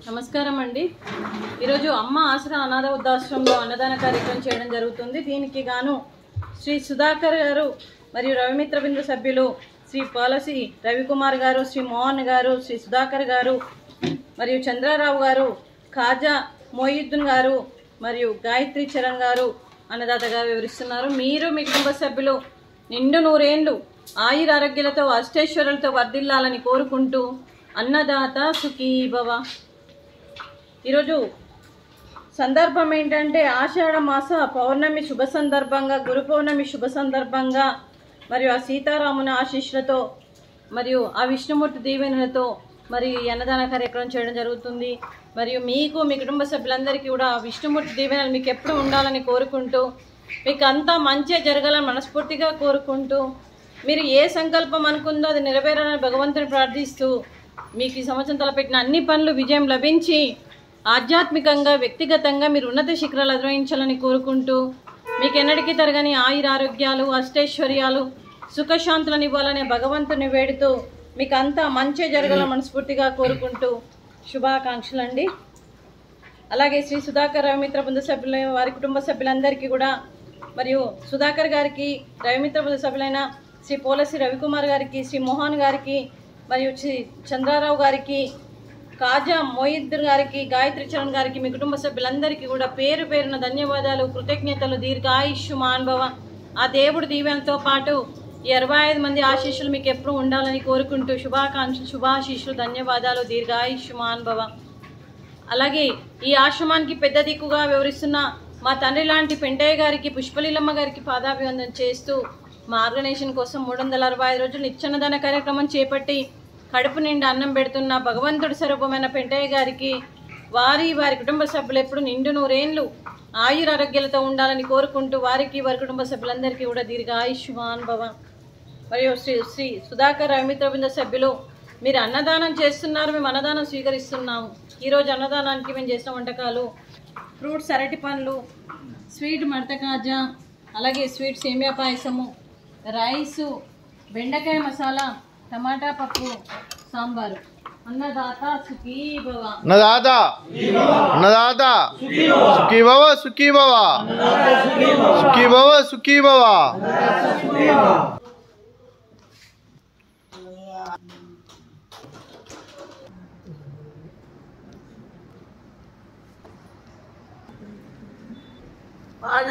నమస్కారం అండి. ఈరోజు అమ్మ ఆసరా అనాథ వృద్ధాశ్రమంలో అన్నదాన కార్యక్రమం చేయడం జరుగుతుంది. దీనికి గాను శ్రీ సుధాకర్ గారు మరియు రవిమిత్ర బిందు సభ్యులు శ్రీ పాలసి రవికుమార్ గారు, శ్రీ మోహన్ గారు, శ్రీ సుధాకర్ గారు మరియు చంద్రారావు గారు, ఖాజా మొయిద్దీన్ గారు మరియు గాయత్రి చరణ్ గారు అన్నదాతగా వివరిస్తున్నారు. మీరు మీ కుటుంబ సభ్యులు నిండు నూరేండ్లు ఆయుర ఆరోగ్యాలతో అష్టైశ్వర్యాలతో వర్ధిల్లాలని కోరుకుంటూ అన్నదాత సుఖీ భవ. ఈరోజు సందర్భం ఏంటంటే ఆషాఢ మాస పౌర్ణమి శుభ సందర్భంగా, గురు పౌర్ణమి శుభ సందర్భంగా మరియు ఆ సీతారాముని ఆశీస్సులతో మరియు ఆ విష్ణుమూర్తి దీవెనలతో మరి అన్నదాన కార్యక్రమం చేయడం జరుగుతుంది. మరియు మీకు మీ కుటుంబ సభ్యులందరికీ కూడా విష్ణుమూర్తి దీవెనలు మీకు ఎప్పుడు ఉండాలని కోరుకుంటూ, మీకు అంతా మంచి జరగాలని మనస్ఫూర్తిగా కోరుకుంటూ, మీరు ఏ సంకల్పం అనుకుందో అది నెరవేరాలని భగవంతుని ప్రార్థిస్తూ, మీకు ఈ సంవత్సరం తలపెట్టిన అన్ని పనులు విజయం లభించి ఆధ్యాత్మికంగా వ్యక్తిగతంగా మీరు ఉన్నత శిఖరాలు అధిరోహించాలని కోరుకుంటూ, మీకు ఎన్నటికీ తరగని ఆయుర ఆరోగ్యాలు అష్టైశ్వర్యాలు సుఖశాంతులను ఇవ్వాలనే భగవంతుని వేడుతూ మీకు అంతా మంచి జరగాలని మనస్ఫూర్తిగా కోరుకుంటూ శుభాకాంక్షలు అండి. అలాగే శ్రీ సుధాకర్ రవిమిత్ర బృంద సభ్యుల వారి కుటుంబ సభ్యులందరికీ కూడా, మరియు సుధాకర్ గారికి, రవిమిత్ర బృంద సభ్యులైన శ్రీ పోలసి రవికుమార్ గారికి, శ్రీ మోహన్ గారికి మరియు శ్రీ చంద్రారావు గారికి, ఖాజా మొయిద్దీన్ గారికి, గాయత్రి చరణ్ గారికి, మీ కుటుంబ సభ్యులందరికీ కూడా పేరు పేరున ధన్యవాదాలు, కృతజ్ఞతలు, దీర్ఘాయుష్మాన్ భవ. ఆ దేవుడి దీవెనతో పాటు ఈ 65 మంది ఆశీస్సులు మీకు ఎప్పుడు ఉండాలని కోరుకుంటూ శుభాకాంక్షలు, శుభాశీస్సులు, ధన్యవాదాలు, దీర్ఘాయుష్మాన్ భవ. అలాగే ఈ ఆశ్రమానికి పెద్ద దిక్కుగా వివరిస్తున్న మా తండ్రి లాంటి పెంటయ్య గారికి, పుష్పలీలమ్మ గారికి పాదాభివందన చేస్తూ మా ఆర్గనైజేషన్ కోసం 365 రోజులు నిత్యాన్నదాన కార్యక్రమం చేపట్టి కడుపు నిండా అన్నం పెడుతున్న భగవంతుడి స్వరూపమైన పెంటయ్య గారికి, వారి కుటుంబ సభ్యులు ఎప్పుడు నిండు నూరేండ్లు ఆయుర ఆరోగ్యాలతో ఉండాలని కోరుకుంటూ వారికి, వారి కుటుంబ సభ్యులందరికీ కూడా దీర్ఘాయుష్మాన్ భవ. మరియు శ్రీ సుధాకర్ రవిమిత్ర బృంద సభ్యులు, మీరు అన్నదానం చేస్తున్నారు, మేము అన్నదానం స్వీకరిస్తున్నాము. ఈరోజు అన్నదానానికి మేము చేసిన వంటకాలు ఫ్రూట్స్, అరటి పండ్లు, స్వీట్ మడత కాజా, అలాగే స్వీట్ సేమియా పాయసము, రైసు, బెండకాయ మసాలా, టమాటా పప్పు, సాంబారు. అన్నదాత సుఖీ భవ. అన్నదాత అన్నదాత సుఖీ భవ, సుఖీ భవ, సుఖీ భవ, సుఖీ భవ. आज